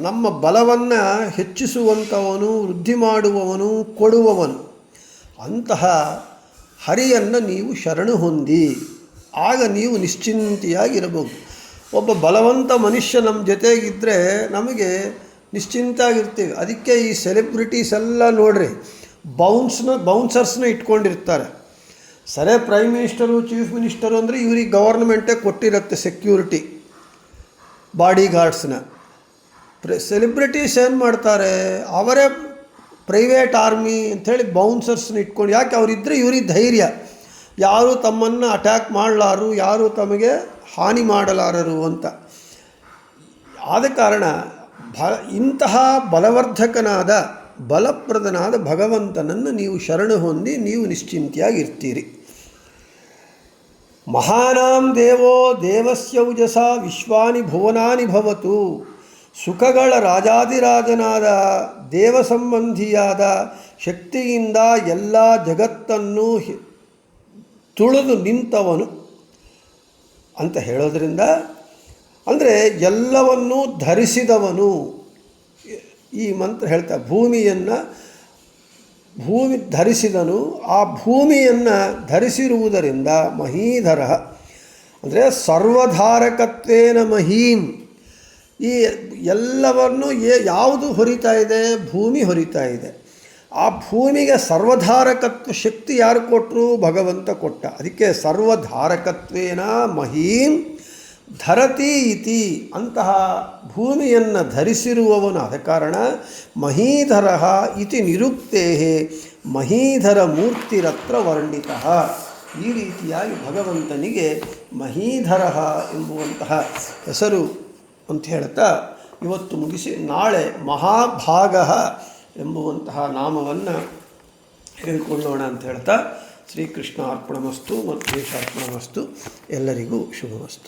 ನಮ್ಮ ಬಲವನ್ನು ಹೆಚ್ಚಿಸುವಂಥವನು, ವೃದ್ಧಿ ಮಾಡುವವನು, ಕೊಡುವವನು. ಅಂತಹ ಹರಿಯನ್ನು ನೀವು ಶರಣು ಹೊಂದಿ, ಆಗ ನೀವು ನಿಶ್ಚಿಂತೆಯಾಗಿರಬಹುದು. ಒಬ್ಬ ಬಲವಂತ ಮನುಷ್ಯ ನಮ್ಮ ಜೊತೆಗಿದ್ದರೆ ನಮಗೆ ನಿಶ್ಚಿಂತಾಗಿರ್ತೀವಿ. ಅದಕ್ಕೆ ಈ ಸೆಲೆಬ್ರಿಟೀಸ್ ಎಲ್ಲ ನೋಡ್ರಿ ಬೌನ್ಸರ್ಸ್ನ ಇಟ್ಕೊಂಡಿರ್ತಾರೆ. ಸರಿ, ಪ್ರೈಮ್ ಮಿನಿಸ್ಟರು, ಚೀಫ್ ಮಿನಿಸ್ಟರು ಅಂದರೆ ಇವ್ರಿಗೆ ಗವರ್ನಮೆಂಟೇ ಕೊಟ್ಟಿರುತ್ತೆ ಸೆಕ್ಯೂರಿಟಿ, ಬಾಡಿ ಗಾರ್ಡ್ಸ್ನ. ಸೆಲೆಬ್ರಿಟೀಸ್ ಏನು ಮಾಡ್ತಾರೆ, ಅವರೇ ಪ್ರೈವೇಟ್ ಆರ್ಮಿ ಅಂಥೇಳಿ ಬೌನ್ಸರ್ಸ್ನ ಇಟ್ಕೊಂಡು, ಯಾಕೆ ಅವರಿದ್ದರೆ ಇವ್ರಿಗೆ ಧೈರ್ಯ, ಯಾರು ತಮ್ಮನ್ನು ಅಟ್ಯಾಕ್ ಮಾಡಲಾರು, ಯಾರು ತಮಗೆ ಹಾನಿ ಮಾಡಲಾರರು ಅಂತ. ಆದ ಕಾರಣ ಇಂತಹ ಬಲವರ್ಧಕನಾದ, ಬಲಪ್ರದನಾದ ಭಗವಂತನನ್ನು ನೀವು ಶರಣು ಹೊಂದಿ ನೀವು ನಿಶ್ಚಿಂತೆಯಾಗಿರ್ತೀರಿ. ಮಹಾನಾಂ ದೇವೋ ದೇವಸ್ಯೌಜಸ ವಿಶ್ವಾನಿ ಭುವನಾನಿ ಭವತು. ಸುಖಗಳ ರಾಜಾದಿರಾಜನಾದ ದೇವ ಸಂಬಂಧಿಯಾದ ಶಕ್ತಿಯಿಂದ ಎಲ್ಲ ಜಗತ್ತನ್ನು ತುಳಿದು ನಿಂತವನು ಅಂತ ಹೇಳೋದ್ರಿಂದ, ಅಂದರೆ ಎಲ್ಲವನ್ನೂ ಧರಿಸಿದವನು. ಈ ಮಂತ್ರ ಹೇಳ್ತಾ, ಭೂಮಿ ಧರಿಸಿದನು. ಆ ಭೂಮಿಯನ್ನು ಧರಿಸಿರುವುದರಿಂದ ಮಹೀಧರ, ಅಂದರೆ ಸರ್ವಧಾರಕತ್ವೇನ ಮಹೀಂ. ಈ ಎಲ್ಲವನ್ನು ಯಾವುದು ಹೊರಿತಾ ಇದೆ? ಭೂಮಿ ಹೊರಿತಾ ಇದೆ. ಆ ಭೂಮಿಗೆ ಸರ್ವಧಾರಕತ್ವ ಶಕ್ತಿ ಯಾರು ಕೊಟ್ಟರು? ಭಗವಂತ ಕೊಟ್ಟ. ಅದಕ್ಕೆ ಸರ್ವಧಾರಕತ್ವೇನ ಮಹೀಂ ಧರತಿ ಇತಿ. ಅಂತಹ ಭೂಮಿಯನ್ನು ಧರಿಸಿರುವವನು. ಆದ ಕಾರಣ ಮಹೀಧರ ಇತಿ ನಿರುಕ್ತೇ ಮಹೀಧರ ಮೂರ್ತಿರತ್ರ ವರ್ಣಿತ. ಈ ರೀತಿಯಾಗಿ ಭಗವಂತನಿಗೆ ಮಹೀಧರ ಎಂಬುವಂತಹ ಹೆಸರು ಅಂತ ಹೇಳ್ತಾ ಇವತ್ತು ಮುಗಿಸಿ, ನಾಳೆ ಮಹಾಭಾಗ ಎಂಬುವಂತಹ ನಾಮವನ್ನು ಹೇಳಿಕೊಳ್ಳೋಣ ಅಂತ ಹೇಳ್ತಾ, ಶ್ರೀಕೃಷ್ಣ ಅರ್ಪಣಮಸ್ತು ಮತ್ತು ದೇಶಾರ್ಪಣಮಸ್ತು. ಎಲ್ಲರಿಗೂ ಶುಭಮಸ್ತು.